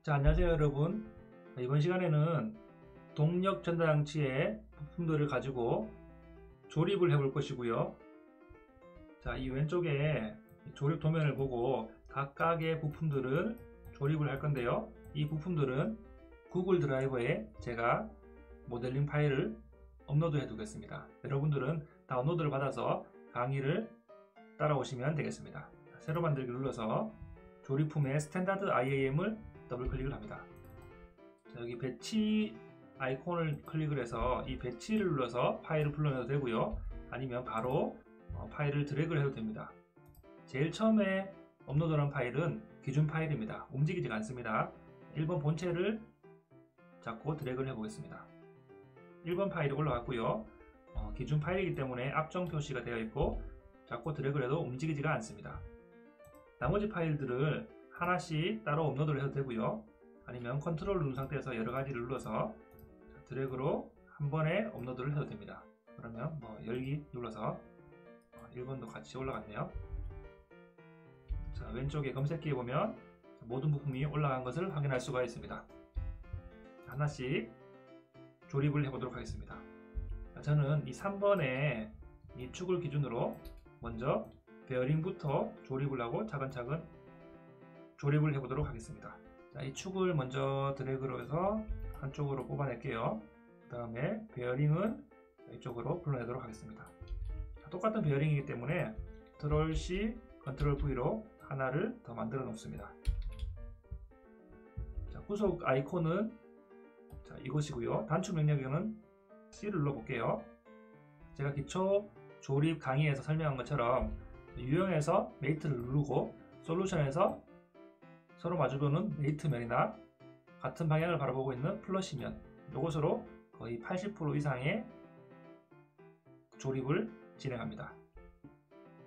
자, 안녕하세요 여러분. 이번 시간에는 동력 전자장치의 부품들을 가지고 조립을 해볼 것이고요. 자, 이 왼쪽에 조립 도면을 보고 각각의 부품들을 조립을 할 건데요. 이 부품들은 구글 드라이버에 제가 모델링 파일을 업로드 해 두겠습니다. 여러분들은 다운로드를 받아서 강의를 따라오시면 되겠습니다. 새로 만들기 눌러서 조립품의 스탠다드 IAM을 더블 클릭을 합니다. 자, 여기 배치 아이콘을 클릭을 해서 이 배치를 눌러서 파일을 불러내도 되고요. 아니면 바로 파일을 드래그를 해도 됩니다. 제일 처음에 업로드한 파일은 기준 파일입니다. 움직이지 않습니다. 1번 본체를 잡고 드래그를 해보겠습니다. 1번 파일이 올라왔고요. 기준 파일이기 때문에 앞정 표시가 되어 있고 잡고 드래그를 해도 움직이지가 않습니다. 나머지 파일들을 하나씩 따로 업로드를 해도 되고요. 아니면 컨트롤 누른 상태에서 여러 가지를 눌러서 드래그로 한 번에 업로드를 해도 됩니다. 그러면 열기 눌러서 1번도 같이 올라갔네요. 자, 왼쪽에 검색기에 보면 모든 부품이 올라간 것을 확인할 수가 있습니다. 하나씩 조립을 해보도록 하겠습니다. 자, 저는 이 3번에 이 축을 기준으로 먼저 베어링부터 조립을 하고 차근차근 조립을 해보도록 하겠습니다. 자, 이 축을 먼저 드래그로 해서 한쪽으로 뽑아낼게요. 그 다음에 베어링은 이쪽으로 불러내도록 하겠습니다. 자, 똑같은 베어링이기 때문에 컨트롤 C, 컨트롤 V로 하나를 더 만들어 놓습니다. 자, 구속 아이콘은 이것이고요. 단축 명령어는 C를 눌러볼게요. 제가 기초 조립 강의에서 설명한 것처럼 유형에서 메이트를 누르고 솔루션에서 서로 마주보는 메이트면이나 같은 방향을 바라보고 있는 플러시면 이것으로 거의 80% 이상의 조립을 진행합니다.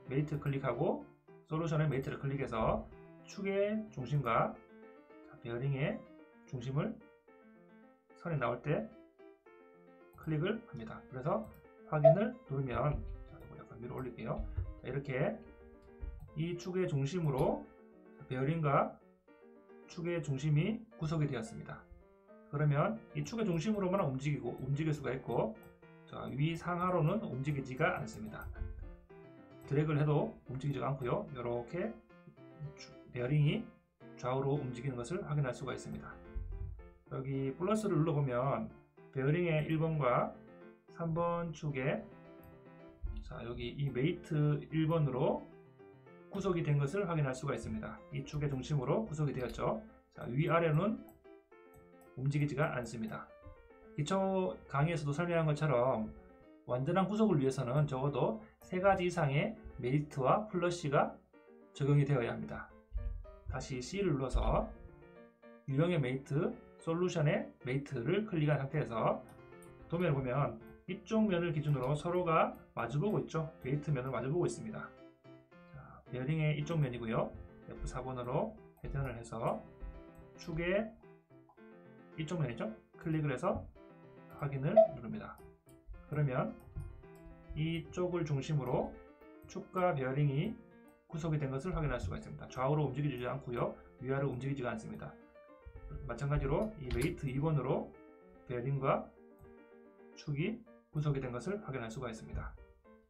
메이트 클릭하고 솔루션의 메이트를 클릭해서 축의 중심과 베어링의 중심을 선에 나올 때 클릭을 합니다. 그래서 확인을 누르면 약간 위로 올릴게요. 이렇게 이 축의 중심으로 베어링과 축의 중심이 구속이 되었습니다. 그러면 이 축의 중심으로만 움직일 수가 있고 위상하로는 움직이지가 않습니다. 드래그를 해도 움직이지 않고요. 이렇게 베어링이 좌우로 움직이는 것을 확인할 수가 있습니다. 여기 플러스를 눌러보면 베어링의 1번과 3번 축에 여기 이 메이트 1번으로 구속이 된 것을 확인할 수가 있습니다. 이 축의 중심으로 구속이 되었죠. 자, 위아래는 움직이지가 않습니다. 기초 강의에서도 설명한 것처럼 완전한 구속을 위해서는 적어도 3가지 이상의 메이트와 플러시가 적용이 되어야 합니다. 다시 C를 눌러서 유형의 메이트, 솔루션의 메이트를 클릭한 상태에서 도면을 보면 이쪽 면을 기준으로 서로가 마주보고 있죠. 메이트 면을 마주보고 있습니다. 베어링의 이쪽 면이고요. F4번으로 회전을 해서 축의 이쪽 면이죠. 클릭을 해서 확인을 누릅니다. 그러면 이쪽을 중심으로 축과 베어링이 구속이 된 것을 확인할 수가 있습니다. 좌우로 움직이지 않고요. 위아래로 움직이지가 않습니다. 마찬가지로 이 메이트 2번으로 베어링과 축이 구속이 된 것을 확인할 수가 있습니다.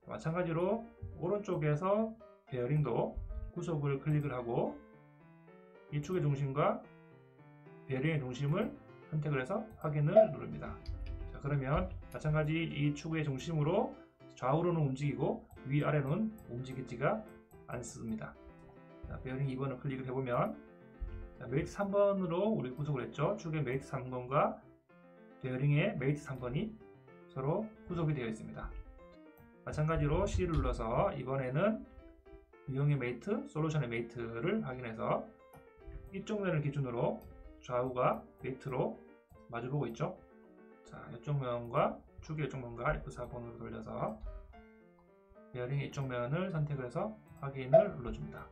마찬가지로 오른쪽에서 베어링도 구속을 클릭을 하고 이 축의 중심과 베어링의 중심을 선택을 해서 확인을 누릅니다. 자, 그러면 마찬가지 이 축의 중심으로 좌우로는 움직이고 위아래는 움직이지가 않습니다. 자, 베어링 2번을 클릭을 해보면 메이트 3번으로 우리 구속을 했죠. 축의 메이트 3번과 베어링의 메이트 3번이 서로 구속이 되어 있습니다. 마찬가지로 C를 눌러서 이번에는 유형의 메이트, 솔루션의 메이트를 확인해서 이쪽 면을 기준으로 좌우가 메이트로 마주보고 있죠. 자, 이쪽 면과 축의 이쪽 면과 F4번으로 돌려서 베어링의 이쪽 면을 선택해서 확인을 눌러줍니다.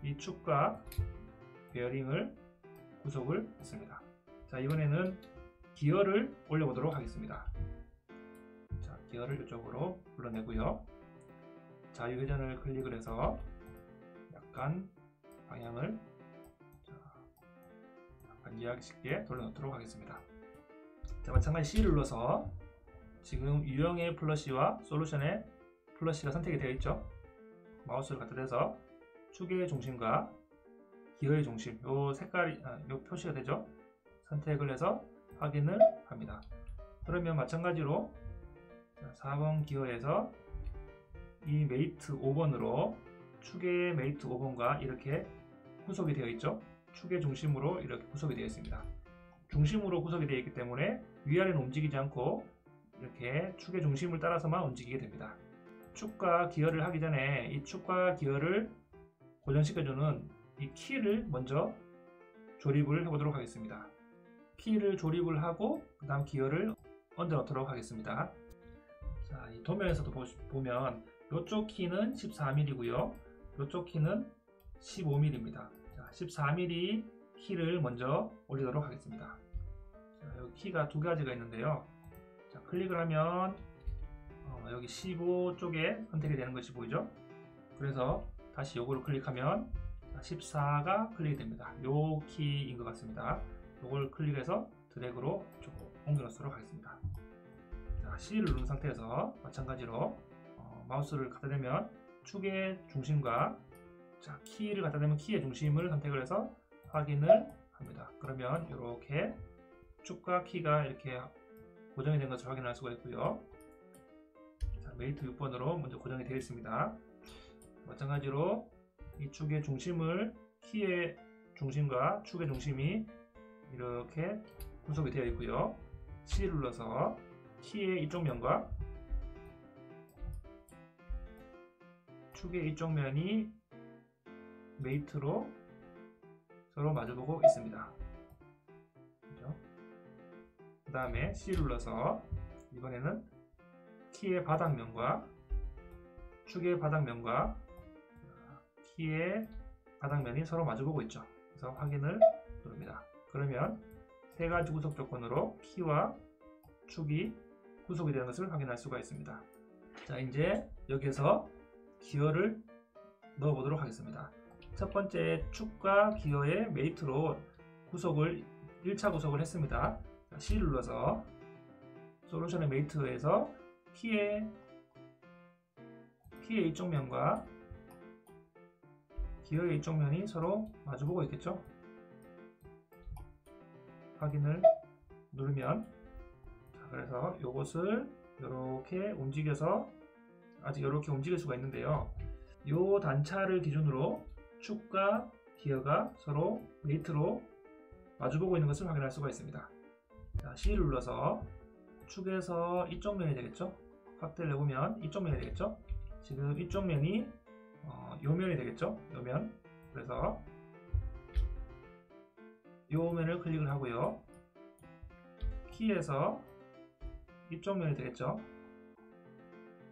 이 축과 베어링을 구속을 했습니다. 자, 이번에는 기어를 올려보도록 하겠습니다. 자, 기어를 이쪽으로 불러내고요. 자유회전을 클릭을 해서 약간 방향을 이해하기 쉽게 돌려놓도록 하겠습니다. 자, 마찬가지 C를 눌러서 지금 유형의 플러시와 솔루션의 플러시가 선택이 되어 있죠. 마우스를 갖다 대서 축의 중심과 기어의 중심, 요 색깔이 요 표시가 되죠. 선택을 해서 확인을 합니다. 그러면 마찬가지로 4번 기어에서 이 메이트 5번으로 축의 메이트 5번과 이렇게 구속이 되어 있죠. 축의 중심으로 이렇게 구속이 되어 있습니다. 중심으로 구속이 되어 있기 때문에 위아래는 움직이지 않고 이렇게 축의 중심을 따라서만 움직이게 됩니다. 축과 기어를 하기 전에 이 축과 기어를 고정시켜주는 이 키를 먼저 조립을 해보도록 하겠습니다. 키를 조립을 하고 그 다음 기어를 얹어 놓도록 하겠습니다. 자, 이 도면에서도 보면 이쪽 키는 14mm고요. 이쪽 키는 15mm입니다. 자, 14mm 키를 먼저 올리도록 하겠습니다. 자, 여기 키가 두 가지가 있는데요. 자, 클릭을 하면 여기 15 쪽에 선택이 되는 것이 보이죠? 그래서 다시 요거를 클릭하면 14가 클릭이 됩니다. 요 키인 것 같습니다. 요걸 클릭해서 드래그로 옮겨 놓도록 하겠습니다. 자, C를 누른 상태에서 마찬가지로 마우스를 갖다 대면 축의 중심과 키를 갖다 대면 키의 중심을 선택을 해서 확인을 합니다. 그러면 이렇게 축과 키가 이렇게 고정이 된 것을 확인할 수가 있고요. 자, 메이트 6번으로 먼저 고정이 되어 있습니다. 마찬가지로 이 축의 중심을 키의 중심과 축의 중심이 이렇게 구속이 되어 있고요. C를 눌러서 키의 이쪽 면과 축의 이쪽 면이 메이트로 서로 마주보고 있습니다. 그 다음에 C를 눌러서 이번에는 키의 바닥면과 축의 바닥면과 키의 바닥면이 서로 마주보고 있죠. 그래서 확인을 누릅니다. 그러면 세 가지 구속 조건으로 키와 축이 구속이 되는 것을 확인할 수가 있습니다. 자, 이제 여기에서 기어를 넣어 보도록 하겠습니다. 첫 번째 축과 기어의 메이트로 1차 구속을 했습니다. 자, C를 눌러서 솔루션의 메이트에서 키의 이쪽 면과 기어의 이쪽 면이 서로 마주보고 있겠죠? 확인을 누르면, 자, 그래서 이것을 이렇게 움직여서 아직 이렇게 움직일 수가 있는데요. 이 단차를 기준으로 축과 기어가 서로 메이트로 마주보고 있는 것을 확인할 수가 있습니다. 자, C를 눌러서 축에서 이쪽 면이 되겠죠? 확대를 해보면 이쪽 면이 되겠죠? 지금 이쪽 면이 요 면이 되겠죠? 요 면. 그래서 요 면을 클릭을 하고요. 키에서 이쪽 면이 되겠죠?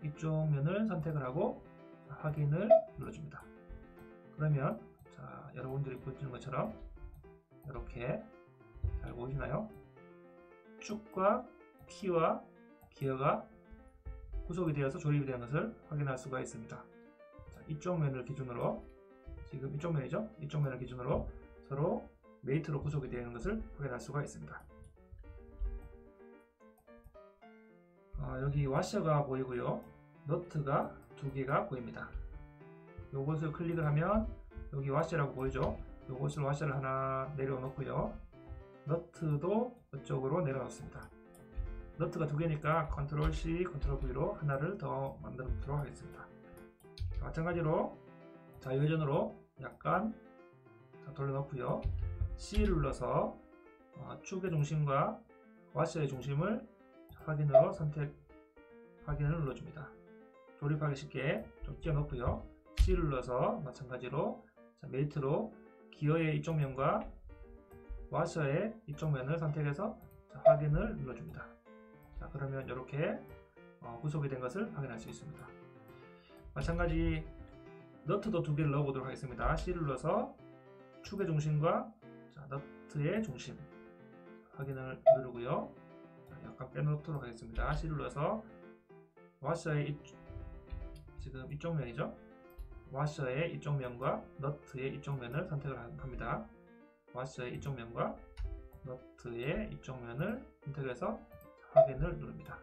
이쪽 면을 선택을 하고 확인을 눌러줍니다. 그러면 자, 여러분들이 보시는 것처럼 이렇게 잘 보이시나요? 축과 키와 기어가 구속이 되어서 조립이 되는 것을 확인할 수가 있습니다. 자, 이쪽 면을 기준으로 지금 이쪽 면이죠? 이쪽 면을 기준으로 서로 메이트로 구속이 되는 것을 확인할 수가 있습니다. 여기 와셔가 보이고요. 너트가 두 개가 보입니다. 요것을 클릭을 하면 여기 와셔라고 보이죠? 요것을 와셔를 하나 내려놓고요. 너트도 이쪽으로 내려놓습니다. 너트가 두 개니까 컨트롤 C, 컨트롤 V로 하나를 더 만들어 보도록 하겠습니다. 마찬가지로 자유회전으로 약간 돌려놓고요. C를 눌러서 축의 중심과 와셔의 중심을 확인을 눌러줍니다. 조립하기 쉽게 좀 띄워놓고요. C를 눌러서 마찬가지로 메이트로 기어의 이쪽 면과 와셔의 이쪽 면을 선택해서 확인을 눌러줍니다. 자, 그러면 이렇게 구속이 된 것을 확인할 수 있습니다. 마찬가지 너트도 두 개를 넣어 보도록 하겠습니다. C를 눌러서 축의 중심과 너트의 중심 확인을 누르고요. 약간 빼놓도록 하겠습니다. C를 눌러서 와셔의 지금 이쪽 면이죠. 와셔의 이쪽 면과 너트의 이쪽 면을 선택을 합니다. 와셔의 이쪽 면과 너트의 이쪽 면을 선택해서 확인을 누릅니다.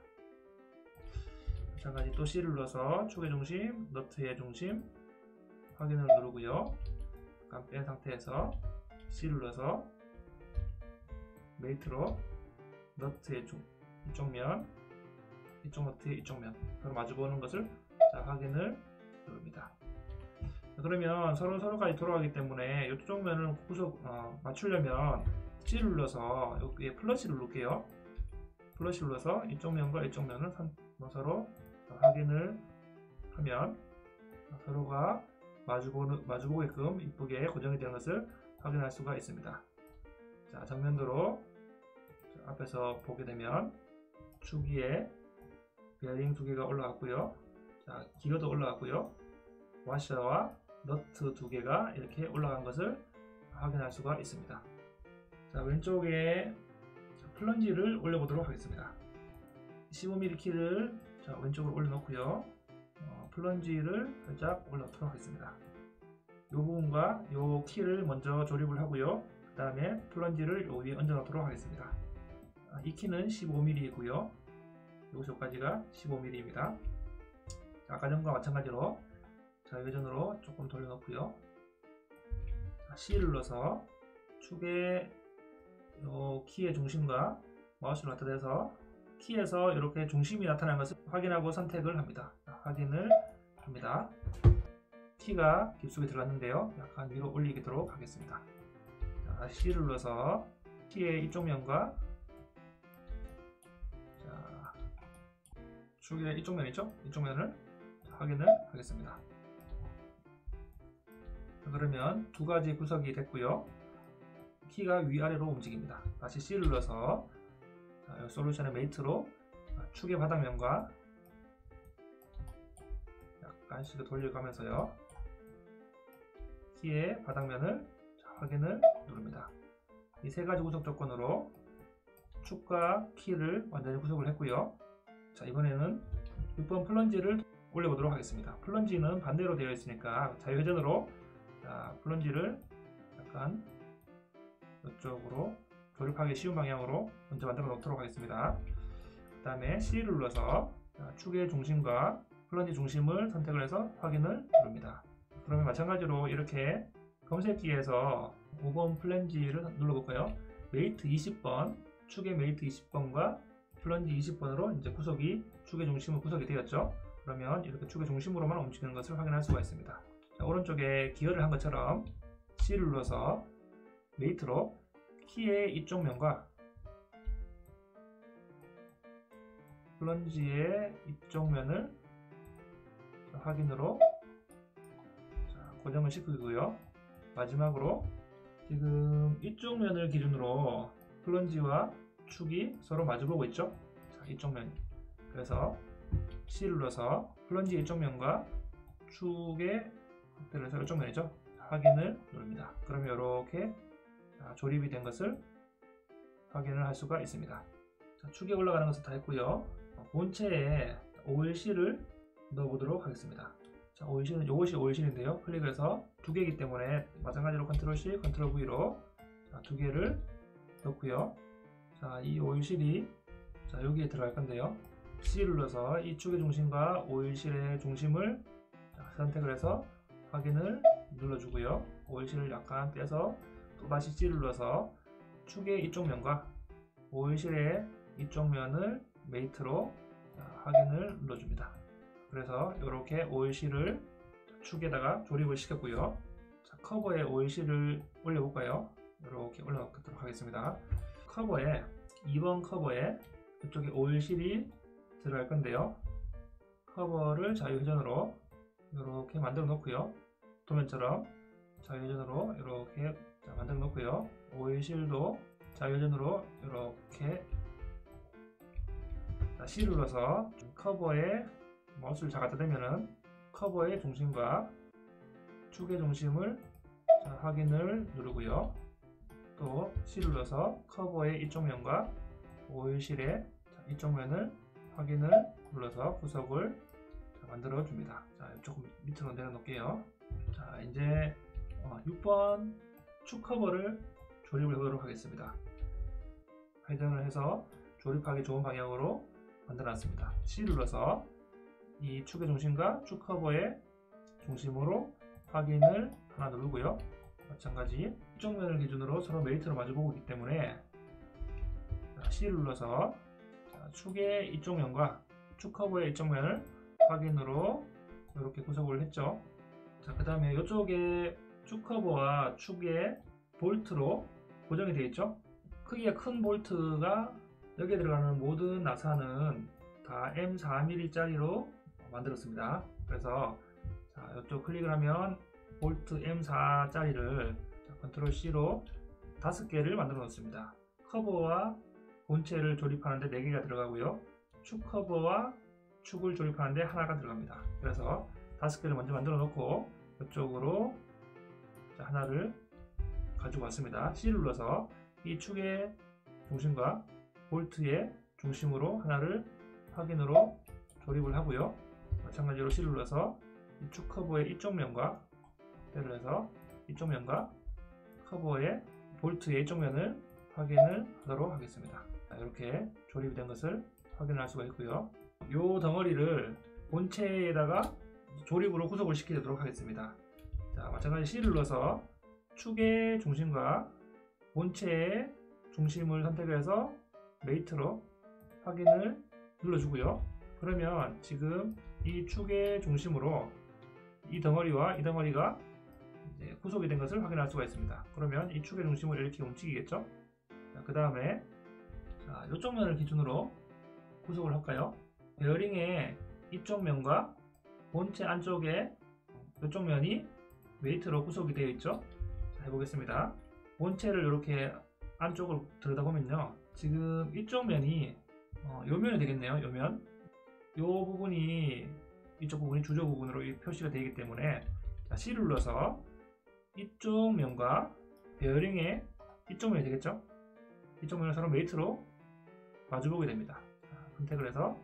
마찬가지 또 C를 눌러서 축의 중심, 너트의 중심 확인을 누르고요. 잠깐 뺀 상태에서 C를 눌러서 메이트로 너트의 이쪽 면, 이쪽 너트의 이쪽 면 서로 마주보는 것을 확인을 누릅니다. 그러면 서로까지 돌아가기 때문에 이쪽 면을 맞추려면 C를 눌러서 여기에 플러시를 누를게요. 플러시 눌러서 이쪽 면과 이쪽 면을 서로 확인을 하면 서로가 마주보게끔 이쁘게 고정이 되는 것을 확인할 수가 있습니다. 자, 정면도로 앞에서 보게 되면 축 위에 베어링 두 개가 올라갔고요. 자, 기어도 올라갔고요. 와셔와 너트 두 개가 이렇게 올라간 것을 확인할 수가 있습니다. 자, 왼쪽에 플런지를 올려보도록 하겠습니다. 15mm 키를 왼쪽으로 올려놓고요. 플런지를 살짝 올려놓도록 하겠습니다. 이 부분과 이 키를 먼저 조립을 하고요. 그 다음에 플런지를 요 위에 얹어 놓도록 하겠습니다. 이 키는 15mm이고요. 여기서까지가 15mm입니다. 아까 전과 마찬가지로 좌회전으로 조금 돌려놓고요. C를 눌러서 축의 키의 중심과 마우스를 갖다 대서 키에서 이렇게 중심이 나타나는 것을 확인하고 선택을 합니다. 확인을 합니다. 키가 깊숙이 들어갔는데요. 약간 위로 올리도록 하겠습니다. 자, C를 눌러서 키의 이쪽 면과 축의 이쪽 면이죠? 이쪽 면을 확인을 하겠습니다. 그러면 두 가지 구석이 됐고요. 키가 위아래로 움직입니다. 다시 C를 눌러서 솔루션의 메이트로 축의 바닥면과 약간씩 돌려가면서요. 키의 바닥면을 확인을 누릅니다. 이 세 가지 구석 조건으로 축과 키를 완전히 구석을 했고요. 자, 이번에는 6번 플런지를 올려보도록 하겠습니다. 플런지는 반대로 되어 있으니까 좌회전으로 플런지를 약간 이쪽으로 조립하기 쉬운 방향으로 먼저 만들어 놓도록 하겠습니다. 그 다음에 C를 눌러서 축의 중심과 플런지 중심을 선택을 해서 확인을 누릅니다. 그러면 마찬가지로 이렇게 검색기에서 5번 플런지를 눌러볼까요? 메이트 20번, 축의 메이트 20번과 플런지 20번으로 이제 축의 중심은 구석이 되었죠. 그러면 이렇게 축의 중심으로만 움직이는 것을 확인할 수가 있습니다. 자, 오른쪽에 기어를 한 것처럼 C를 눌러서 메이트로 키의 이쪽 면과 플런지의 이쪽 면을 확인으로 고정을 시키고요. 마지막으로 지금 이쪽 면을 기준으로 플런지와 축이 서로 마주보고 있죠. 자, 이쪽 면. 그래서 C를 눌러서 플런지 이쪽 면과 축의 그래서 이쪽 면이죠. 확인을 누릅니다. 그러면 이렇게 조립이 된 것을 확인을 할 수가 있습니다. 자, 축에 올라가는 것을 다 했고요. 본체에 오일실을 넣어보도록 하겠습니다. 자, 오일실은 이것이 오일실인데요. 클릭해서 두 개이기 때문에 마찬가지로 컨트롤 C, 컨트롤 V로 두 개를 넣고요. 자, 이 오일실이 여기에 들어갈 건데요. C를 눌러서 이 축의 중심과 오일실의 중심을 선택을 해서 확인을 눌러주고요. 오일실을 약간 떼서 또다시 C를 눌러서 축의 이쪽 면과 오일실의 이쪽 면을 메이트로 확인을 눌러줍니다. 그래서 이렇게 오일실을 축에다가 조립을 시켰고요. 자, 커버에 오일실을 올려볼까요? 이렇게 올려놓도록 하겠습니다. 커버에 2번 커버에 이쪽에 오일실이 들어갈 건데요. 커버를 좌회전으로 이렇게 만들어 놓고요. 도면처럼 좌회전으로 이렇게 만들어 놓고요. 오일실도 좌회전으로 이렇게 C를 눌러서 커버에 마우스를 갖다 대면은 커버의 중심과 축의 중심을 확인을 누르고요. 또 C를 눌러서 커버의 이쪽 면과 오일실의 이쪽 면을 확인을 눌러서 구석을 만들어 줍니다. 자, 조금 밑으로 내려놓을게요. 자, 이제 6번 축 커버를 조립을 해보도록 하겠습니다. 회전을 해서 조립하기 좋은 방향으로 만들어 놨습니다. C 눌러서 이 축의 중심과 축 커버의 중심으로 확인을 하나 누르고요. 마찬가지 이쪽 면을 기준으로 서로 메이트로 마주보고 있기 때문에 C를 눌러서 축의 이쪽 면과 축 커버의 이쪽 면을 확인으로 이렇게 구속을 했죠. 그 다음에 이쪽에 축 커버와 축의 볼트로 고정이 되어 있죠. 크기가 큰 볼트가 여기에 들어가는 모든 나사는 다 M4mm 짜리로 만들었습니다. 그래서 이쪽 클릭을 하면 볼트 M4 짜리를 컨트롤 C로 5개를 만들어 놓습니다. 커버와 본체를 조립하는데 4개가 들어가고요. 축 커버와 축을 조립하는데 하나가 들어갑니다. 그래서 5개를 먼저 만들어 놓고 이쪽으로 하나를 가지고 왔습니다. C를 눌러서 이 축의 중심과 볼트의 중심으로 하나를 확인으로 조립을 하고요. 마찬가지로 C를 눌러서 이 축 커버의 이쪽 면과 확대를 해서 이쪽 면과 커버의 볼트의 이쪽 면을 확인을 하도록 하겠습니다. 이렇게 조립이 된 것을 확인할 수가 있고요. 이 덩어리를 본체에다가 조립으로 구속을 시키도록 하겠습니다. 마찬가지 C를 눌러서 축의 중심과 본체의 중심을 선택해서 메이트로 확인을 눌러주고요. 그러면 지금 이 축의 중심으로 이 덩어리와 이 덩어리가 이제 구속이 된 것을 확인할 수가 있습니다. 그러면 이 축의 중심을 이렇게 움직이겠죠. 그 다음에 이쪽 면을 기준으로 구속을 할까요? 베어링의 이쪽 면과 본체 안쪽에 이쪽 면이 메이트로 구속이 되어 있죠. 해보겠습니다. 본체를 이렇게 안쪽으로 들여다보면요, 지금 이쪽 면이 요 면이 되겠네요. 요 면, 요 부분이 이쪽 부분이 주조 부분으로 표시가 되기 때문에 C를 눌러서 이쪽 면과 베어링의 이쪽 면이 되겠죠. 이쪽 면을 서로 메이트로 마주보게 됩니다. 선택을 해서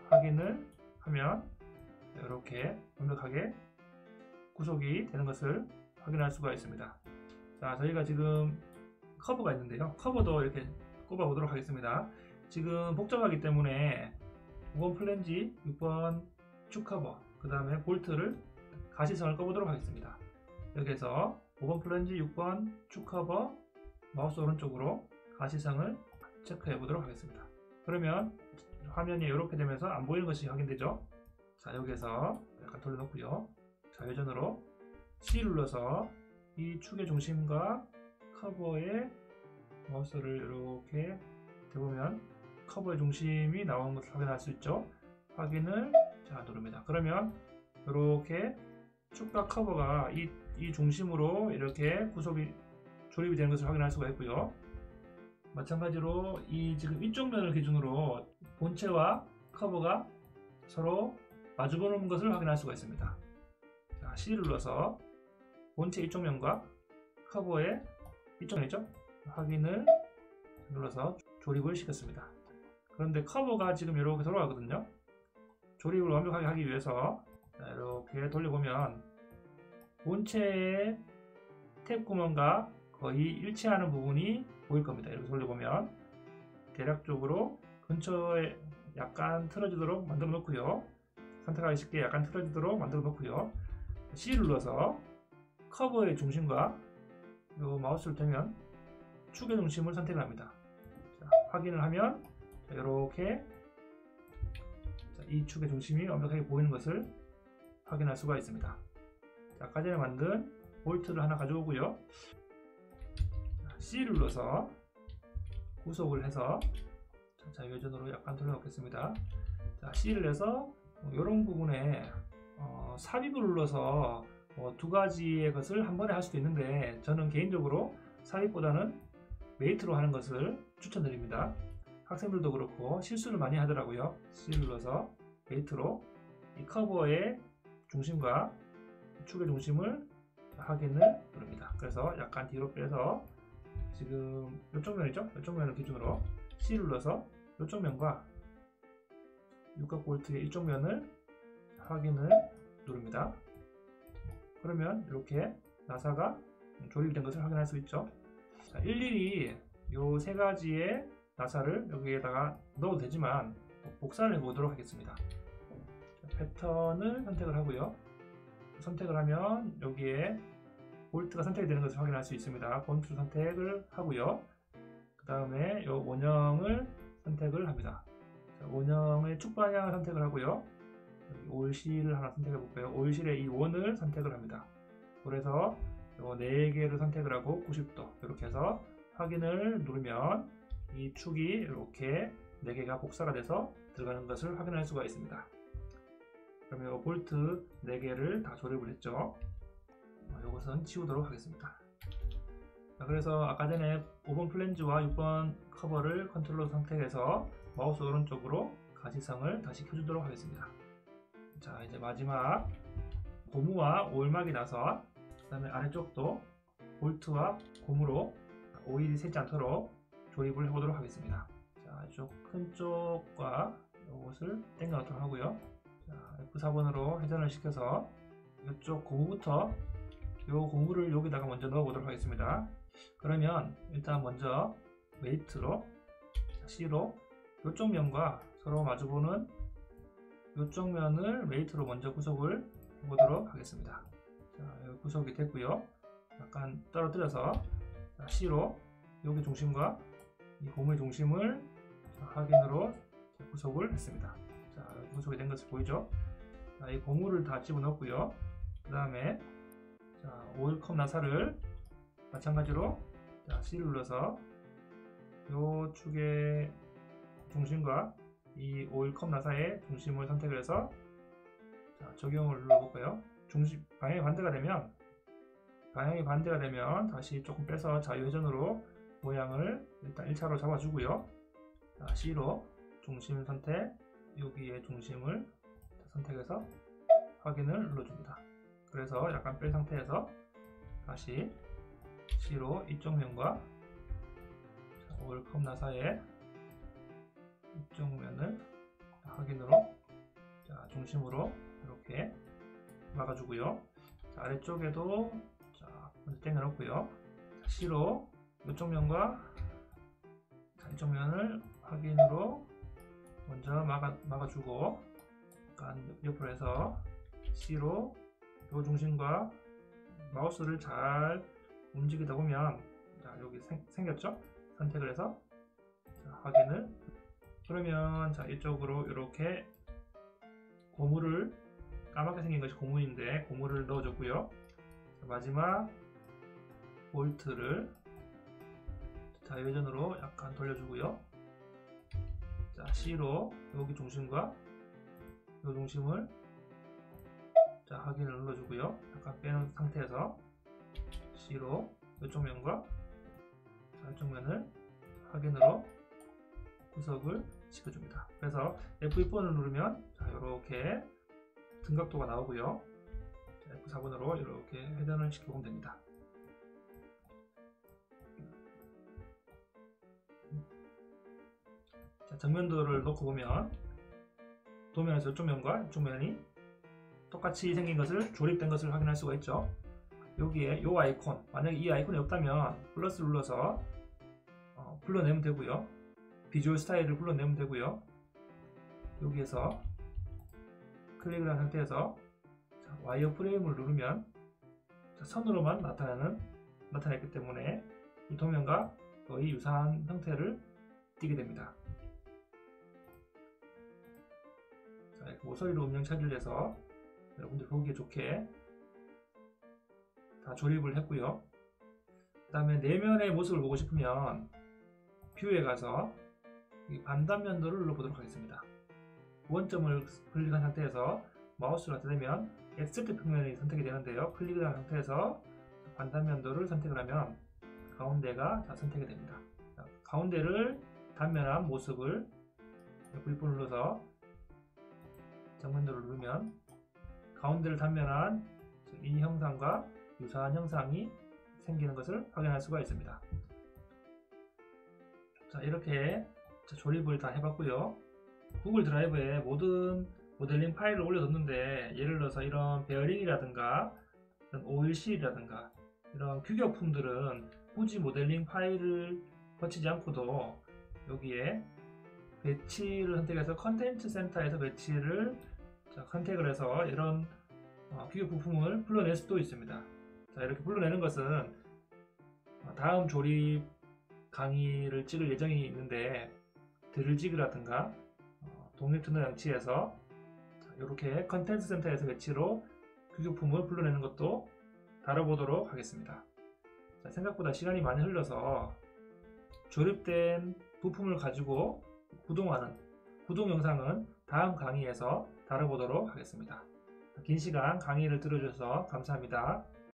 확인을 하면 이렇게 완벽하게 구속이 되는 것을 확인할 수가 있습니다. 저희가 지금 커버가 있는데요. 커버도 이렇게 꼽아 보도록 하겠습니다. 지금 복잡하기 때문에 5번 플랜지, 6번 축 커버, 그 다음에 볼트를 가시성을 꺼보도록 하겠습니다. 여기에서 5번 플랜지, 6번 축 커버, 마우스 오른쪽으로 가시성을 체크해 보도록 하겠습니다. 그러면 화면이 이렇게 되면서 안 보이는 것이 확인되죠. 여기에서 약간 돌려놓고요. 회전으로 C 눌러서 이 축의 중심과 커버의 마우스를 이렇게 대보면 커버의 중심이 나오는 것을 확인할 수 있죠. 확인을 누릅니다. 그러면 이렇게 축과 커버가 이 중심으로 이렇게 구속이 조립이 되는 것을 확인할 수가 있고요. 마찬가지로 지금 이쪽 면을 기준으로 본체와 커버가 서로 마주보는 것을 확인할 수가 있습니다. C를 눌러서 본체 이쪽 면과 커버의 이쪽 면이죠. 확인을 눌러서 조립을 시켰습니다. 그런데 커버가 지금 이렇게 돌아가거든요. 조립을 완벽하게 하기 위해서 이렇게 돌려보면 본체의 탭 구멍과 거의 일치하는 부분이 보일 겁니다. 이렇게 돌려보면 대략적으로 근처에 약간 틀어지도록 만들어 놓고요. 선택하기 쉽게 약간 틀어지도록 만들어 놓고요. C를 눌러서 커버의 중심과 마우스를 대면 축의 중심을 선택을 합니다. 확인을 하면 이렇게 이 축의 중심이 완벽하게 보이는 것을 확인할 수가 있습니다. 아까 전에 만든 볼트를 하나 가져오고요. C를 눌러서 구속을 해서 회전으로 약간 돌려놓겠습니다. C를 해서 이런 부분에 삽입을 눌러서 두 가지의 것을 한 번에 할 수도 있는데 저는 개인적으로 삽입보다는 메이트로 하는 것을 추천드립니다. 학생들도 그렇고 실수를 많이 하더라고요. C를 눌러서 메이트로 이 커버의 중심과 축의 중심을 확인을 누릅니다. 그래서 약간 뒤로 빼서 지금 이쪽 면이죠? 이쪽 면을 기준으로 C를 눌러서 이쪽 면과 육각 볼트의 이쪽 면을 확인을 누릅니다. 그러면 이렇게 나사가 조립된 것을 확인할 수 있죠. 일일이 이 세 가지의 나사를 여기에다가 넣어도 되지만 복사를 해보도록 하겠습니다. 패턴을 선택을 하고요. 선택을 하면 여기에 볼트가 선택이 되는 것을 확인할 수 있습니다. 본트 선택을 하고요. 그 다음에 이 원형을 선택을 합니다. 원형의 축 방향을 선택을 하고요. 오일실을 하나 선택해 볼까요? 오일실의 이 원을 선택을 합니다. 그래서 이 4개를 선택을 하고 90도 이렇게 해서 확인을 누르면 이 축이 이렇게 4개가 복사가 돼서 들어가는 것을 확인할 수가 있습니다. 그러면 이 볼트 4개를 다 조립을 했죠. 이것은 지우도록 하겠습니다. 자, 그래서 아까 전에 5번 플랜지와 6번 커버를 컨트롤러 선택해서 마우스 오른쪽으로 가시성을 다시 켜주도록 하겠습니다. 자, 이제 마지막 고무와 오일막이 나서 그 다음에 아래쪽도 볼트와 고무로 오일이 새지 않도록 조립을 해보도록 하겠습니다. 자, 이쪽 큰 쪽과 이것을 당겨 놓도록 하고요. 자, F4번으로 회전을 시켜서 이쪽 고무부터 이 고무를 여기다가 먼저 넣어 보도록 하겠습니다. 그러면 일단 먼저 메이트로 C로 이쪽 면과 서로 마주보는 이쪽 면을 메이트로 먼저 구속을 해보도록 하겠습니다. 자, 여기 구속이 됐고요. 약간 떨어뜨려서 C로 여기 중심과 이 고무의 중심을 확인으로 구속을 했습니다. 자, 여기 구속이 된 것을 보이죠? 자, 이 고무를 다 집어넣고요. 그 다음에 오일컵 나사를 마찬가지로 C를 눌러서 이 축의 중심과 이 오일컵 나사의 중심을 선택을 해서 적용을 눌러볼까요? 방향이 반대가 되면 다시 조금 빼서 자유회전으로 모양을 일단 1차로 잡아주고요. C로 중심 선택, 여기에 중심을 선택해서 확인을 눌러줍니다. 그래서 약간 뺀 상태에서 다시 C로 이쪽 면과 오일컵 나사의 이쪽 면을 확인으로 중심으로 이렇게 막아주고요. 아래쪽에도 먼저 당겨 놓고요. C로 이쪽 면과 이쪽 면을 확인으로 먼저 막아주고 약간 옆으로 해서 C로 이 중심과 마우스를 잘 움직이다 보면 여기 생겼죠? 선택을 해서 확인을. 그러면 이쪽으로 이렇게 고무를 까맣게 생긴 것이 고무인데 고무를 넣어줬고요. 마지막 볼트를 자유회전으로 약간 돌려주고요. C로 여기 중심과 이 중심을 확인을 눌러주고요. 약간 빼는 상태에서 C로 이쪽 면과 이쪽 면을 확인으로 구석을 시켜줍니다. 그래서 F2번을 누르면 이렇게 등각도가 나오고요. F4번으로 이렇게 회전을 시켜보면 됩니다. 정면도를 놓고 보면 도면에서 이쪽 면과 이쪽 면이 똑같이 생긴 것을 조립된 것을 확인할 수가 있죠. 여기에 이 아이콘, 만약에 이 아이콘이 없다면 플러스 눌러서 불러내면 되고요. 비주얼 스타일을 불러내면 되고요. 여기에서 클릭을 한 상태에서 와이어 프레임을 누르면 선으로만 나타냈기 때문에 이 도면과 거의 유사한 형태를 띠게 됩니다. 모서리로 음영 처리를 해서 여러분들 보기에 좋게 다 조립을 했고요. 그 다음에 내면의 모습을 보고 싶으면 뷰에 가서 반단면도를 눌러보도록 하겠습니다. 원점을 클릭한 상태에서 마우스를 갖다대면 엑스트 평면이 선택이 되는데요. 클릭을 한 상태에서 반단면도를 선택을 하면 가운데가 다 선택이 됩니다. 가운데를 단면한 모습을 F2번 눌러서 정면도를 누르면 가운데를 단면한 이 형상과 유사한 형상이 생기는 것을 확인할 수가 있습니다. 자, 이렇게 조립을 다 해봤고요. 구글 드라이브에 모든 모델링 파일을 올려뒀는데 예를 들어서 이런 베어링이라든가 이런 오일실이라든가 이런 규격품들은 굳이 모델링 파일을 거치지 않고도 여기에 배치를 선택해서 컨텐츠 센터에서 배치를 선택을 해서 이런 비교 부품을 불러낼 수도 있습니다. 자, 이렇게 불러내는 것은 다음 조립 강의를 찍을 예정이 있는데 드릴지그라든가 동력전자장치에서 이렇게 컨텐츠 센터에서 배치로 비교품을 불러내는 것도 다뤄보도록 하겠습니다. 자, 생각보다 시간이 많이 흘러서 조립된 부품을 가지고 구동하는 구동 영상은 다음 강의에서 다뤄보도록 하겠습니다. 긴 시간 강의를 들어주셔서 감사합니다.